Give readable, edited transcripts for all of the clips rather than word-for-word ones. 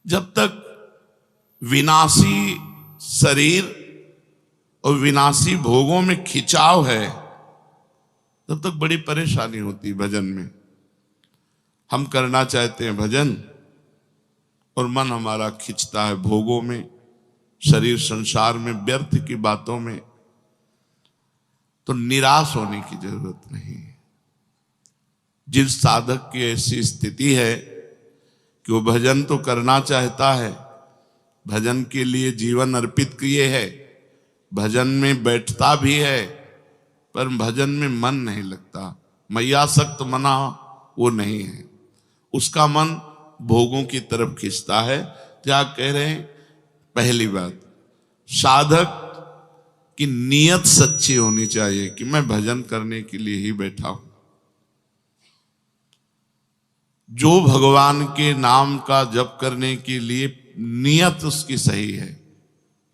जब तक विनाशी शरीर और विनाशी भोगों में खिंचाव है तब तक बड़ी परेशानी होती भजन में। हम करना चाहते हैं भजन और मन हमारा खिंचता है भोगों में, शरीर संसार में, व्यर्थ की बातों में, तो निराश होने की जरूरत नहीं है। जिस साधक की ऐसी स्थिति है कि वो भजन तो करना चाहता है, भजन के लिए जीवन अर्पित किए है, भजन में बैठता भी है, पर भजन में मन नहीं लगता, मय्यासक्त मना वो नहीं है, उसका मन भोगों की तरफ खींचता है। क्या कह रहे हैं? पहली बात, साधक की नीयत सच्ची होनी चाहिए कि मैं भजन करने के लिए ही बैठा हूं। जो भगवान के नाम का जप करने के लिए नियत उसकी सही है,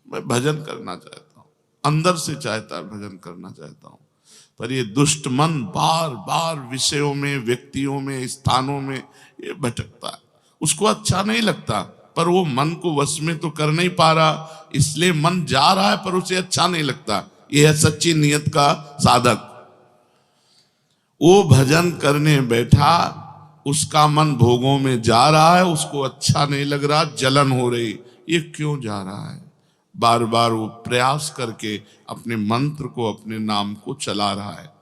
मैं भजन करना चाहता हूं, अंदर से चाहता है भजन करना चाहता हूं, पर ये दुष्ट मन बार बार विषयों में, व्यक्तियों में, स्थानों में ये भटकता है, उसको अच्छा नहीं लगता, पर वो मन को वश में तो कर नहीं पा रहा, इसलिए मन जा रहा है पर उसे अच्छा नहीं लगता। ये है सच्ची नियत का साधक। वो भजन करने बैठा, उसका मन भोगों में जा रहा है, उसको अच्छा नहीं लग रहा, जलन हो रही, ये क्यों जा रहा है? बार बार वो प्रयास करके अपने मंत्र को, अपने नाम को चला रहा है।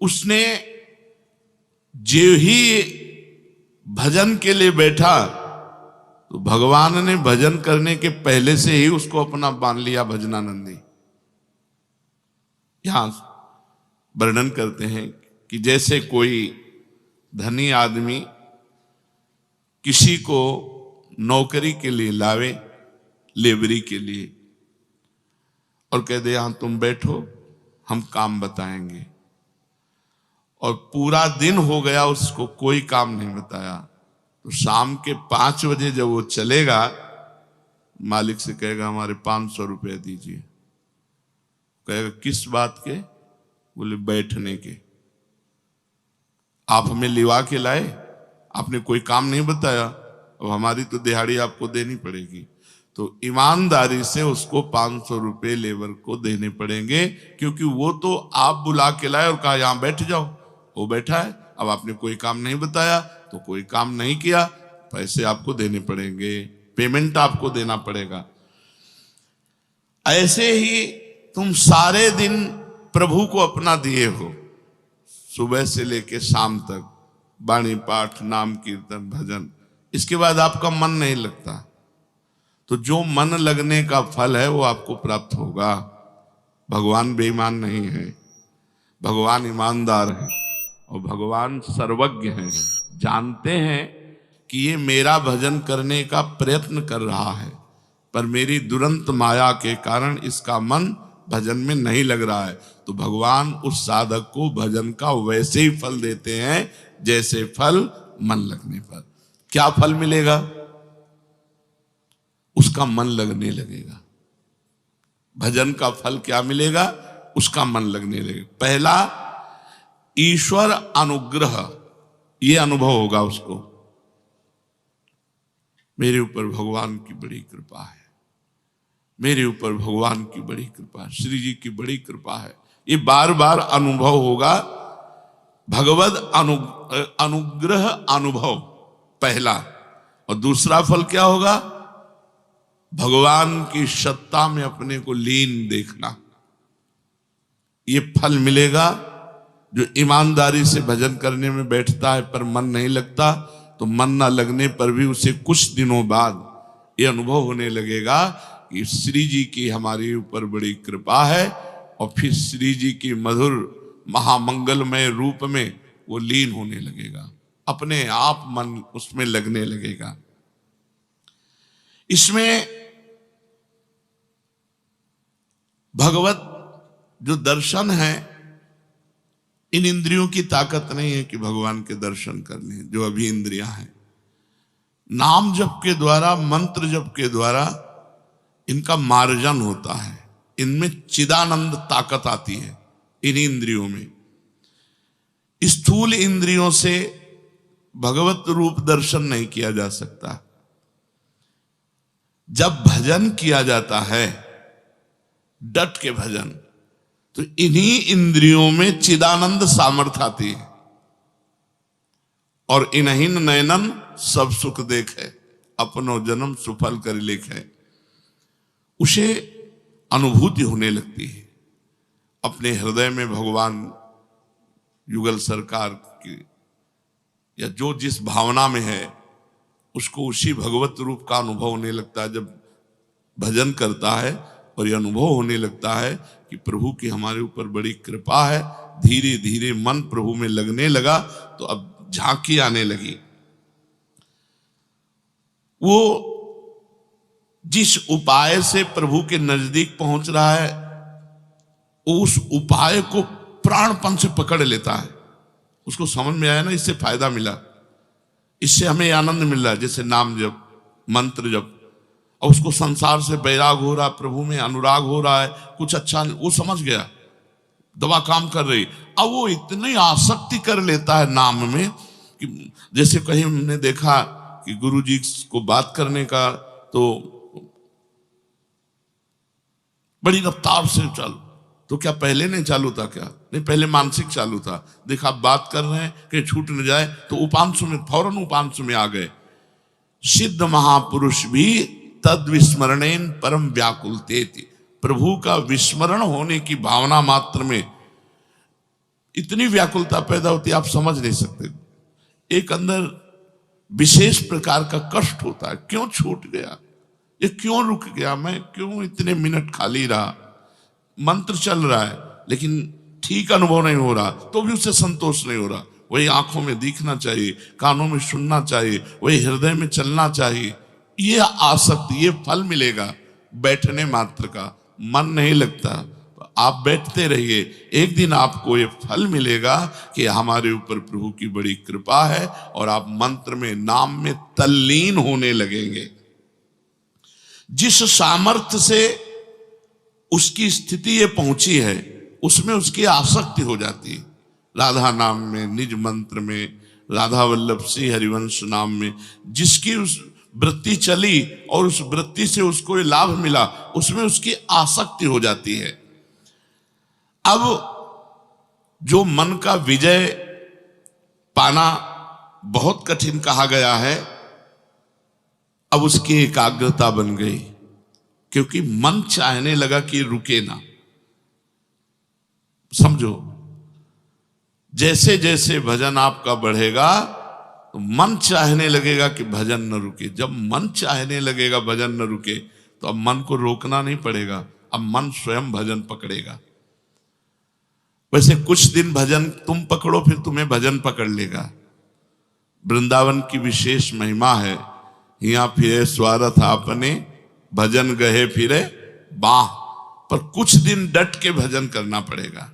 उसने जो ही भजन के लिए बैठा तो भगवान ने भजन करने के पहले से ही उसको अपना मान लिया भजनानंदी। यहां वर्णन करते हैं कि जैसे कोई धनी आदमी किसी को नौकरी के लिए लावे, लेबरी के लिए, और कह दे यहां तुम बैठो, हम काम बताएंगे, और पूरा दिन हो गया उसको कोई काम नहीं बताया, तो शाम के 5 बजे जब वो चलेगा, मालिक से कहेगा हमारे 500 रुपये दीजिए। कहेगा किस बात के? बोले बैठने के। आप हमें लिवा के लाए, आपने कोई काम नहीं बताया, अब हमारी तो दिहाड़ी आपको देनी पड़ेगी। तो ईमानदारी से उसको 500 रुपये लेबर को देने पड़ेंगे, क्योंकि वो तो आप बुला के लाए और कहा यहां बैठ जाओ, वो बैठा है, अब आपने कोई काम नहीं बताया तो कोई काम नहीं किया, पैसे आपको देने पड़ेंगे, पेमेंट आपको देना पड़ेगा। ऐसे ही तुम सारे दिन प्रभु को अपना दिए हो, सुबह से लेके शाम तक वाणी पाठ, नाम कीर्तन, भजन, इसके बाद आपका मन नहीं लगता, तो जो मन लगने का फल है वो आपको प्राप्त होगा। भगवान बेईमान नहीं है, भगवान ईमानदार है, और भगवान सर्वज्ञ हैं, जानते हैं कि ये मेरा भजन करने का प्रयत्न कर रहा है, पर मेरी दुरंत माया के कारण इसका मन भजन में नहीं लग रहा है, तो भगवान उस साधक को भजन का वैसे ही फल देते हैं जैसे फल मन लगने पर। क्या फल मिलेगा? उसका मन लगने लगेगा। भजन का फल क्या मिलेगा? उसका मन लगने लगेगा। पहला, ईश्वर अनुग्रह, ये अनुभव होगा उसको, मेरे ऊपर भगवान की बड़ी कृपा है, मेरे ऊपर भगवान की बड़ी कृपा है, श्री जी की बड़ी कृपा है, ये बार बार अनुभव होगा। भगवद अनुग्रह अनुभव पहला। और दूसरा फल क्या होगा? भगवान की सत्ता में अपने को लीन देखना, ये फल मिलेगा। जो ईमानदारी से भजन करने में बैठता है पर मन नहीं लगता, तो मन ना लगने पर भी उसे कुछ दिनों बाद ये अनुभव होने लगेगा कि श्री जी की हमारे ऊपर बड़ी कृपा है, और फिर श्री जी की मधुर महामंगलमय रूप में वो लीन होने लगेगा, अपने आप मन उसमें लगने लगेगा। इसमें भगवत जो दर्शन है, इन इंद्रियों की ताकत नहीं है कि भगवान के दर्शन करने, जो अभी इंद्रियां हैं, नाम जप के द्वारा, मंत्र जप के द्वारा इनका मार्जन होता है, इनमें चिदानंद ताकत आती है इन इंद्रियों में। स्थूल इंद्रियों से भगवत रूप दर्शन नहीं किया जा सकता। जब भजन किया जाता है, डट के भजन, तो इन्हीं इंद्रियों में चिदानंद सामर्थ्य आती है। और इन्हीं नयनन सब सुख देखे, अपनो जन्म सुफल कर लेखे। उसे अनुभूति होने लगती है अपने हृदय में भगवान युगल सरकार की, या जो जिस भावना में है उसको उसी भगवत रूप का अनुभव होने लगता है। जब भजन करता है और यह अनुभव होने लगता है कि प्रभु की हमारे ऊपर बड़ी कृपा है, धीरे धीरे मन प्रभु में लगने लगा, तो अब झांकी आने लगी। वो जिस उपाय से प्रभु के नजदीक पहुंच रहा है, उस उपाय को प्राणपन से पकड़ लेता है। उसको समझ में आया ना, इससे फायदा मिला, इससे हमें आनंद मिल रहा है, जैसे नाम जप, मंत्र जप। और उसको संसार से बैराग हो रहा है, प्रभु में अनुराग हो रहा है, कुछ अच्छा वो समझ गया, दवा काम कर रही। अब वो इतनी आसक्ति कर लेता है नाम में कि जैसे कहीं हमने देखा कि गुरु जी को बात करने का तो बड़ी रफ्तार से चालू, तो क्या पहले नहीं चालू था? क्या नहीं, पहले मानसिक चालू था। देखा आप बात कर रहे हैं कि छूट न जाए, तो उपांशु में फौरन उपांशु में आ गए। सिद्ध महापुरुष भी तद विस्मरणेन परम व्याकुलते थी। प्रभु का विस्मरण होने की भावना मात्र में इतनी व्याकुलता पैदा होती है, आप समझ नहीं सकते। एक अंदर विशेष प्रकार का कष्ट होता है, क्यों छूट गया, ये क्यों रुक गया, मैं क्यों इतने मिनट खाली रहा। मंत्र चल रहा है लेकिन ठीक अनुभव नहीं हो रहा, तो भी उससे संतोष नहीं हो रहा। वही आंखों में दिखना चाहिए, कानों में सुनना चाहिए, वही हृदय में चलना चाहिए। ये आसक्ति, ये फल मिलेगा बैठने मात्र का। मन नहीं लगता, आप बैठते रहिए, एक दिन आपको ये फल मिलेगा कि हमारे ऊपर प्रभु की बड़ी कृपा है, और आप मंत्र में, नाम में तल्लीन होने लगेंगे। जिस सामर्थ्य से उसकी स्थिति ये पहुंची है, उसमें उसकी आसक्ति हो जाती है। राधा नाम में, निज मंत्र में, राधा वल्लभ सिंह हरिवंश नाम में जिसकी उस वृत्ति चली और उस वृत्ति से उसको ये लाभ मिला, उसमें उसकी आसक्ति हो जाती है। अब जो मन का विजय पाना बहुत कठिन कहा गया है, अब उसकी एकाग्रता बन गई, क्योंकि मन चाहने लगा कि रुके ना। समझो, जैसे जैसे भजन आपका बढ़ेगा तो मन चाहने लगेगा कि भजन न रुके। जब मन चाहने लगेगा भजन न रुके, तो अब मन को रोकना नहीं पड़ेगा, अब मन स्वयं भजन पकड़ेगा। वैसे कुछ दिन भजन तुम पकड़ो, फिर तुम्हें भजन पकड़ लेगा। वृंदावन की विशेष महिमा है, यहाँ फिरे स्वार्थ आपने, भजन गए फिरे बाह। पर कुछ दिन डट के भजन करना पड़ेगा।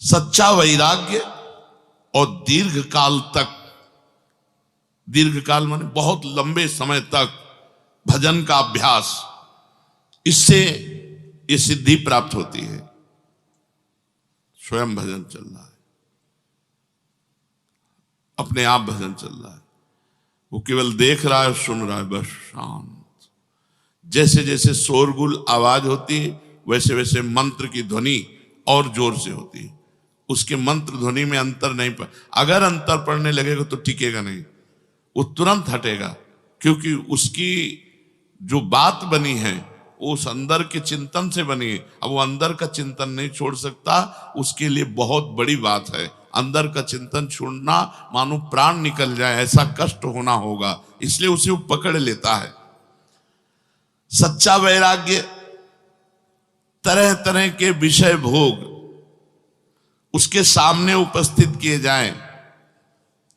सच्चा वैराग्य और दीर्घ काल तक, दीर्घ काल माने बहुत लंबे समय तक भजन का अभ्यास, इससे ये सिद्धि प्राप्त होती है। स्वयं भजन चल रहा है, अपने आप भजन चल रहा है, वो केवल देख रहा है, सुन रहा है, बस शांत। जैसे जैसे शोरगुल आवाज होती है, वैसे वैसे मंत्र की ध्वनि और जोर से होती है। उसके मंत्र ध्वनि में अंतर नहीं पड़, अगर अंतर पड़ने लगेगा तो टिकेगा नहीं, वो तुरंत हटेगा, क्योंकि उसकी जो बात बनी है वो उस अंदर के चिंतन से बनी है। अब वो अंदर का चिंतन नहीं छोड़ सकता, उसके लिए बहुत बड़ी बात है। अंदर का चिंतन छोड़ना मानो प्राण निकल जाए, ऐसा कष्ट होना होगा, इसलिए उसे वो पकड़ लेता है। सच्चा वैराग्य, तरह तरह के विषय भोग उसके सामने उपस्थित किए जाएं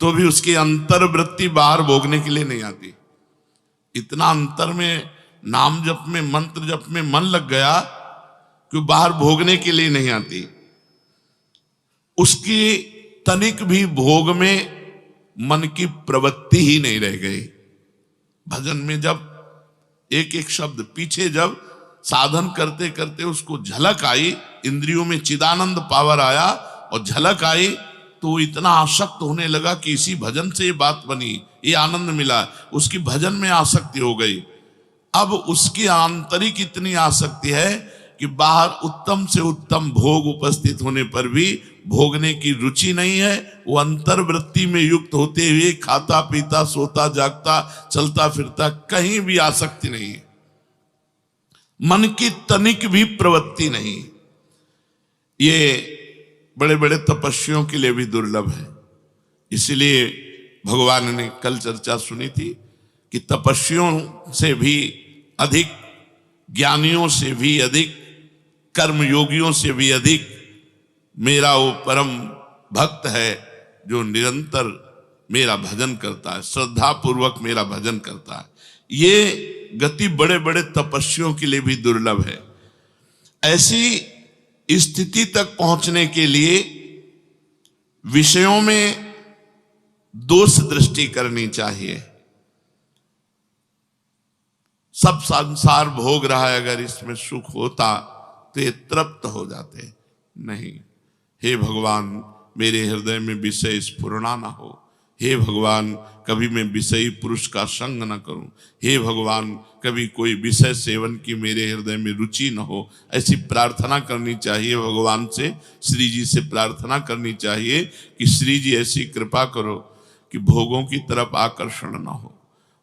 तो भी उसकी अंतर्वृत्ति बाहर भोगने के लिए नहीं आती। इतना अंतर में, नाम जप में, मंत्र जप में मन लग गया कि बाहर भोगने के लिए नहीं आती। उसकी तनिक भी भोग में मन की प्रवृत्ति ही नहीं रह गई। भजन में जब एक एक शब्द पीछे, जब साधन करते करते उसको झलक आई, इंद्रियों में चिदानंद पावर आया और झलक आई, तो इतना आसक्त होने लगा कि इसी भजन से ये बात बनी, ये आनंद मिला, उसकी भजन में आसक्ति हो गई। अब उसकी आंतरिक इतनी आसक्ति है कि बाहर उत्तम से उत्तम भोग उपस्थित होने पर भी भोगने की रुचि नहीं है। वो अंतर्वृत्ति में युक्त होते हुए खाता पीता सोता जागता चलता फिरता, कहीं भी आसक्ति नहीं है, मन की तनिक भी प्रवृत्ति नहीं। ये बड़े बड़े तपस्वियों के लिए भी दुर्लभ है। इसलिए भगवान ने कल चर्चा सुनी थी कि तपस्वियों से भी अधिक, ज्ञानियों से भी अधिक, कर्मयोगियों से भी अधिक मेरा वो परम भक्त है जो निरंतर मेरा भजन करता है, श्रद्धा पूर्वक मेरा भजन करता है। ये गति बड़े बड़े तपस्वियों के लिए भी दुर्लभ है। ऐसी स्थिति तक पहुंचने के लिए विषयों में दोष दृष्टि करनी चाहिए। सब संसार भोग रहा है, अगर इसमें सुख होता तो ये तृप्त हो जाते, नहीं। हे भगवान, मेरे हृदय में विषय स्फुरना ना हो। हे भगवान, कभी मैं विषयी पुरुष का संग न करूं। हे भगवान, कभी कोई विषय सेवन की मेरे हृदय में रुचि न हो। ऐसी प्रार्थना करनी चाहिए भगवान से, श्री जी से प्रार्थना करनी चाहिए कि श्री जी ऐसी कृपा करो कि भोगों की तरफ आकर्षण न हो,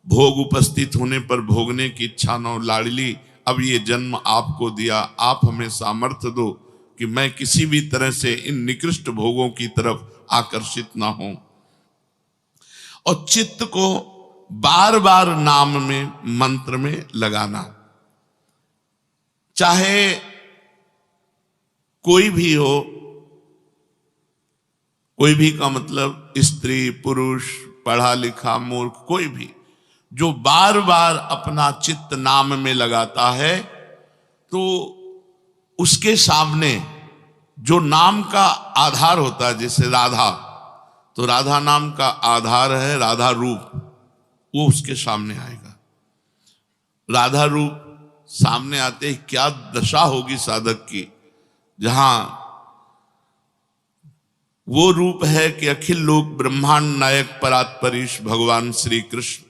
भोग उपस्थित होने पर भोगने की इच्छा न हो। लाडली, अब ये जन्म आपको दिया, आप हमें सामर्थ्य दो कि मैं किसी भी तरह से इन निकृष्ट भोगों की तरफ आकर्षित ना हूं। और चित्त को बार बार नाम में, मंत्र में लगाना, चाहे कोई भी हो, कोई भी का मतलब स्त्री पुरुष, पढ़ा लिखा मूर्ख, कोई भी जो बार बार अपना चित्त नाम में लगाता है, तो उसके सामने जो नाम का आधार होता है, जैसे राधा, तो राधा नाम का आधार है राधा रूप, वो उसके सामने आएगा। राधा रूप सामने आते ही क्या दशा होगी साधक की, जहां वो रूप है कि अखिल लोक ब्रह्मांड नायक परात्परीश भगवान श्री कृष्ण,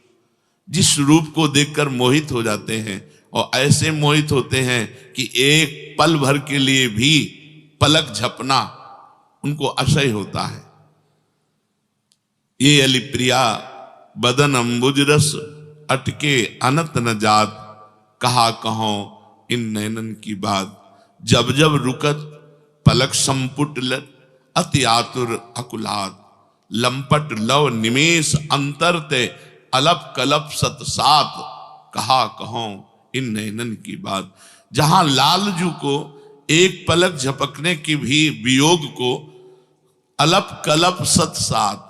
जिस रूप को देखकर मोहित हो जाते हैं। और ऐसे मोहित होते हैं कि एक पल भर के लिए भी पलक झपना उनको असह्य होता है। ये अली प्रिया बदन अंबुज रस, अटके अनत न जात, कहा कहो इन नैनन की बात। जब जब रुकत पलक संपुट लट, अति आतुर अकुलात, लंपट लव निमेष अंतरते, अलप कलप सत सात, कहा कहो इन नैनन की बात। जहां लालजू को एक पलक झपकने की भी वियोग को अलप कलप सत सात,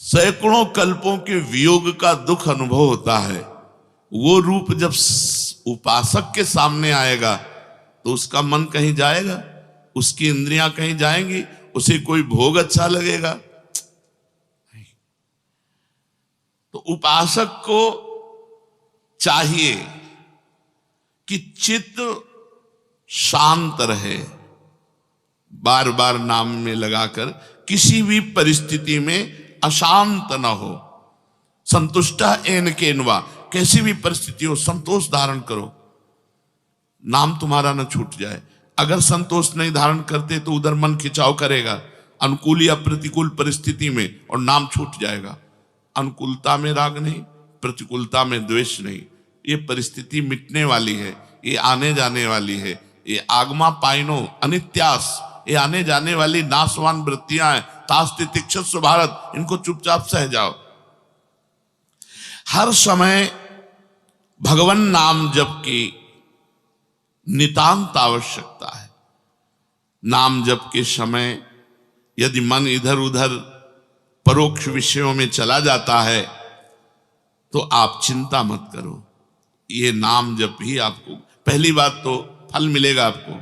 सैकड़ों कल्पों के वियोग का दुख अनुभव होता है। वो रूप जब उपासक के सामने आएगा तो उसका मन कहीं जाएगा, उसकी इंद्रियां कहीं जाएंगी, उसे कोई भोग अच्छा लगेगा? तो उपासक को चाहिए कि चित्त शांत रहे, बार बार नाम में लगाकर किसी भी परिस्थिति में अशांत न हो। संतुष्टा एन केनवा, कैसी भी परिस्थिति हो संतोष धारण करो, नाम तुम्हारा न छूट जाए। अगर संतोष नहीं धारण करते तो उधर मन खिंचाव करेगा अनुकूल या प्रतिकूल परिस्थिति में, और नाम छूट जाएगा। अनुकूलता में राग नहीं, प्रतिकूलता में द्वेष नहीं। ये परिस्थिति मिटने वाली है, ये आने जाने वाली है। ये आगमा पाइनो अनित्यास, ये आने जाने वाली नाशवान वृत्तियां हैं। तास्ति तिक्षस्व भारत, इनको चुपचाप सह जाओ। हर समय भगवान नाम जप की नितांत आवश्यकता है। नाम जप के समय यदि मन इधर उधर परोक्ष विषयों में चला जाता है तो आप चिंता मत करो, ये नाम जप ही आपको, पहली बात तो फल मिलेगा आपको।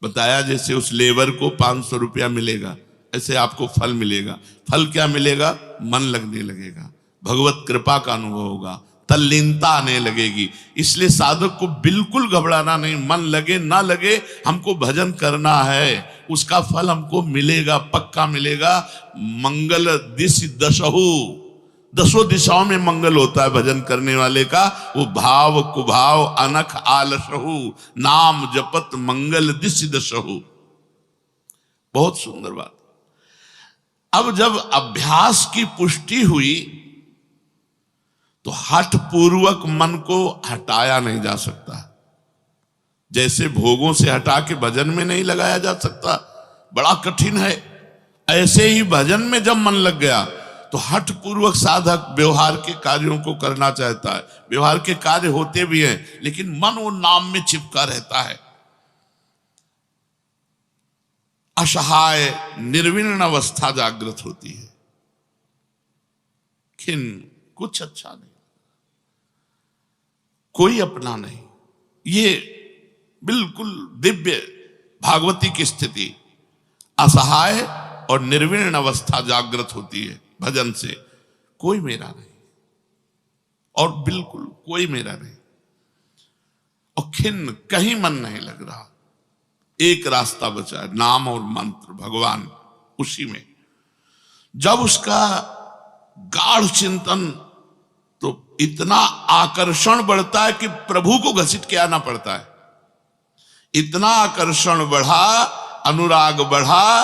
बताया जैसे उस लेबर को 500 रुपया मिलेगा, ऐसे आपको फल मिलेगा। फल क्या मिलेगा? मन लगने लगेगा, भगवत कृपा का अनुभव होगा, तल्लीनता आने लगेगी। इसलिए साधक को बिल्कुल घबराना नहीं, मन लगे ना लगे हमको भजन करना है, उसका फल हमको मिलेगा, पक्का मिलेगा। मंगल दिश दशहु, दसों दिशाओं में मंगल होता है भजन करने वाले का। वो भाव कुभाव अनख आलसहु, नाम जपत मंगल दिश दशहु। बहुत सुंदर बात। अब जब अभ्यास की पुष्टि हुई तो हठ पूर्वक मन को हटाया नहीं जा सकता। जैसे भोगों से हटा के भजन में नहीं लगाया जा सकता, बड़ा कठिन है, ऐसे ही भजन में जब मन लग गया तो हठ पूर्वक साधक व्यवहार के कार्यों को करना चाहता है। व्यवहार के कार्य होते भी हैं लेकिन मन वो नाम में चिपका रहता है। असहाय निर्विण अवस्था जागृत होती है। खिन्न, कुछ अच्छा नहीं, कोई अपना नहीं। ये बिल्कुल दिव्य भागवती की स्थिति, असहाय और निर्विण अवस्था जागृत होती है भजन से। कोई मेरा नहीं और बिल्कुल कोई मेरा नहीं, और खिन्न, कहीं मन नहीं लग रहा। एक रास्ता बचा है, नाम और मंत्र, भगवान, उसी में। जब उसका गाढ़ चिंतन, तो इतना आकर्षण बढ़ता है कि प्रभु को घसीट के आना पड़ता है। इतना आकर्षण बढ़ा, अनुराग बढ़ा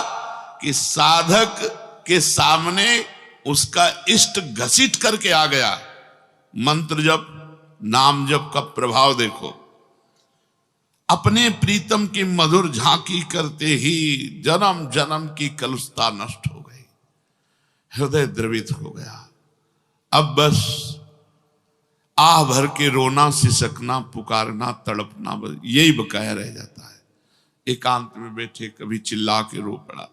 कि साधक के सामने उसका इष्ट घसीट करके आ गया। मंत्र जप, नाम जप का प्रभाव देखो। अपने प्रीतम की मधुर झांकी करते ही जन्म जन्म की कलुषता नष्ट हो गई, हृदय द्रवित हो गया। अब बस आह भर के रोना, सिसकना, पुकारना, तड़पना, बस यही बकाया रह जाता है। एकांत में बैठे कभी चिल्ला के रो पड़ा।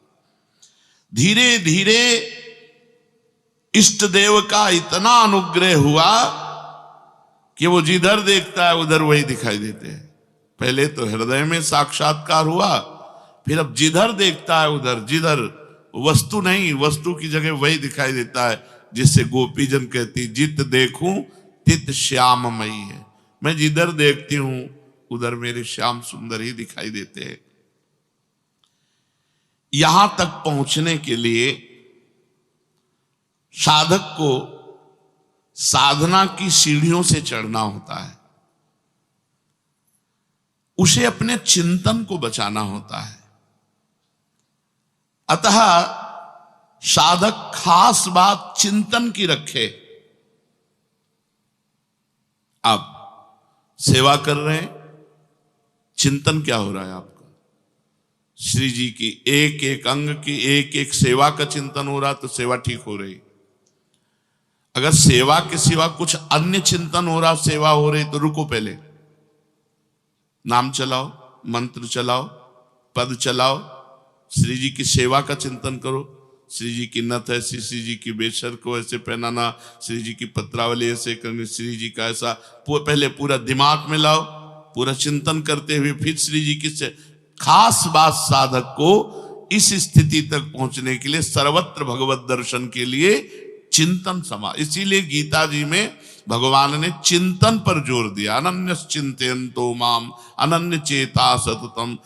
धीरे धीरे इष्ट देव का इतना अनुग्रह हुआ कि वो जिधर देखता है उधर वही दिखाई देते हैं। पहले तो हृदय में साक्षात्कार हुआ, फिर अब जिधर देखता है उधर, जिधर वस्तु नहीं, वस्तु की जगह वही दिखाई देता है। जिससे गोपीजन कहती, जित देखूं तित श्याममयी है। मैं जिधर देखती हूं उधर मेरे श्याम सुंदर ही दिखाई देते हैं। यहां तक पहुंचने के लिए साधक को साधना की सीढ़ियों से चढ़ना होता है। उसे अपने चिंतन को बचाना होता है। अतः साधक खास बात चिंतन की रखे। आप सेवा कर रहे हैं, चिंतन क्या हो रहा है आपका? श्री जी की एक एक अंग की एक एक सेवा का चिंतन हो रहा तो सेवा ठीक हो रही। अगर सेवा के सिवा कुछ अन्य चिंतन हो रहा, सेवा हो रही, तो रुको, पहले नाम चलाओ, मंत्र चलाओ, पद चलाओ, श्री जी की सेवा का चिंतन करो। श्री जी की नथ ऐसी, श्री जी की बेशर को ऐसे पहनाना, श्री जी की पत्रावली ऐसे करनी, श्री जी का ऐसा, पहले पूरा दिमाग में लाओ, पूरा चिंतन करते हुए फिर श्री जी की से। खास बात साधक को इस स्थिति तक पहुंचने के लिए, सर्वत्र भगवत दर्शन के लिए चिंतन समा। इसीलिए गीता जी में भगवान ने चिंतन पर जोर दिया। अनन्य चिंतयन्तो माम अनन्य चेता सततम।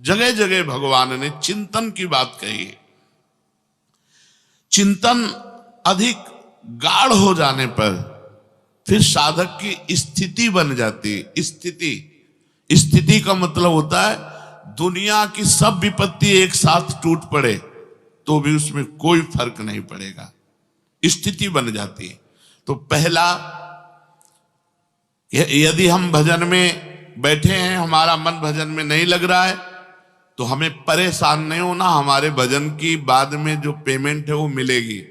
जगह जगह भगवान ने चिंतन की बात कही है। चिंतन अधिक गाढ़ हो जाने पर फिर साधक की स्थिति बन जाती है। स्थिति का मतलब होता है दुनिया की सब विपत्ति एक साथ टूट पड़े तो भी उसमें कोई फर्क नहीं पड़ेगा, स्थिति बन जाती है। तो पहला, यदि हम भजन में बैठे हैं, हमारा मन भजन में नहीं लग रहा है, तो हमें परेशान नहीं होना। हमारे भजन की बाद में जो पेमेंट है वो मिलेगी।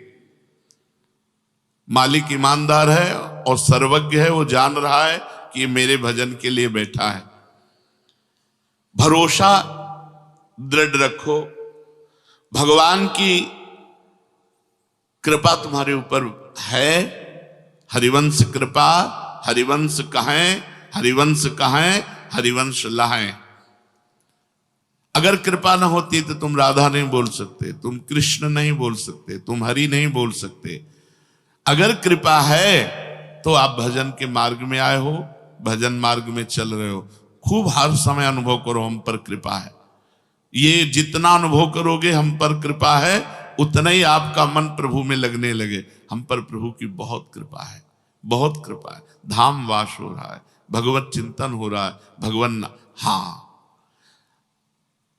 मालिक ईमानदार है और सर्वज्ञ है, वो जान रहा है कि ये मेरे भजन के लिए बैठा है। भरोसा दृढ़ रखो, भगवान की कृपा तुम्हारे ऊपर है। हरिवंश कृपा, हरिवंश कहें, हरिवंश कहें, हरिवंश लाएं। अगर कृपा न होती तो तुम राधा नहीं बोल सकते, तुम कृष्ण नहीं बोल सकते, तुम हरि नहीं बोल सकते। अगर कृपा है तो आप भजन के मार्ग में आए हो, भजन मार्ग में चल रहे हो, खूब हर समय अनुभव करो हम पर कृपा है। ये जितना अनुभव करोगे हम पर कृपा है, उतना ही आपका मन प्रभु में लगने लगे। हम पर प्रभु की बहुत कृपा है, बहुत कृपा है। धाम वास हो रहा है, भगवत चिंतन हो रहा है, भगवान। हाँ,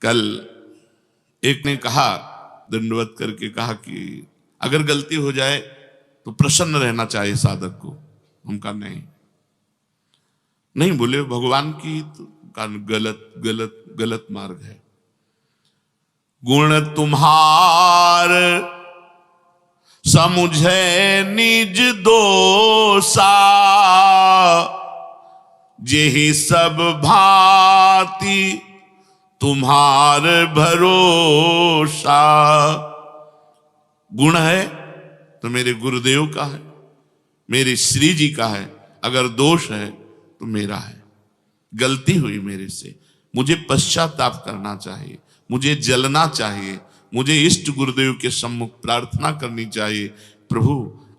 कल एक ने कहा, दंडवत करके कहा कि अगर गलती हो जाए तो प्रसन्न रहना चाहिए साधक को। हम कहा नहीं, नहीं बोले भगवान की तो गलत गलत गलत मार्ग है। गुण तुम्हार समुझे निज दोषा, जेहि सब भांति तुम्हार भरोसा। गुण है तो मेरे गुरुदेव का है, मेरे श्री जी का है। अगर दोष है तो मेरा है। गलती हुई मेरे से, मुझे पश्चाताप करना चाहिए, मुझे जलना चाहिए, मुझे इष्ट गुरुदेव के सम्मुख प्रार्थना करनी चाहिए। प्रभु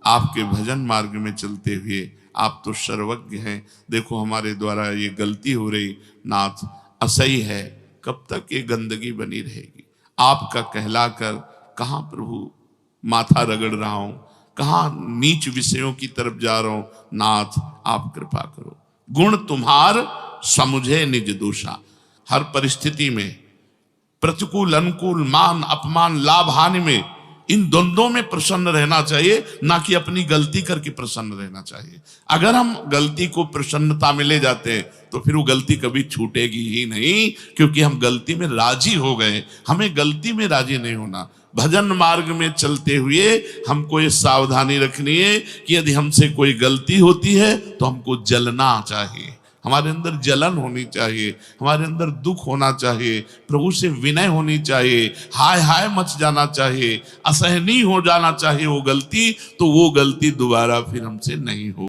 आपके भजन मार्ग में चलते हुए आप तो सर्वज्ञ हैं, देखो हमारे द्वारा ये गलती हो रही, नाथ असही है, कब तक ये गंदगी बनी रहेगी। आपका कहलाकर कहाँ प्रभु माथा रगड़ रहा हूं, कहाँ नीच विषयों की तरफ जा रहा हूं। नाथ आप कृपा करो। गुण तुम्हार समुझे निज दोषा। हर परिस्थिति में, प्रतिकूल अनुकूल, मान अपमान, लाभ हानि में, इन द्वंद्वों में प्रसन्न रहना चाहिए, ना कि अपनी गलती करके प्रसन्न रहना चाहिए। अगर हम गलती को प्रसन्नता में ले जाते हैं तो फिर वो गलती कभी छूटेगी ही नहीं, क्योंकि हम गलती में राजी हो गए। हमें गलती में राजी नहीं होना। भजन मार्ग में चलते हुए हमको ये सावधानी रखनी है कि यदि हमसे कोई गलती होती है तो हमको जलना चाहिए, हमारे अंदर जलन होनी चाहिए, हमारे अंदर दुख होना चाहिए, प्रभु से विनय होनी चाहिए, हाय हाय मच जाना चाहिए, असहनीय हो जाना चाहिए वो गलती, तो वो गलती दोबारा फिर हमसे नहीं हो।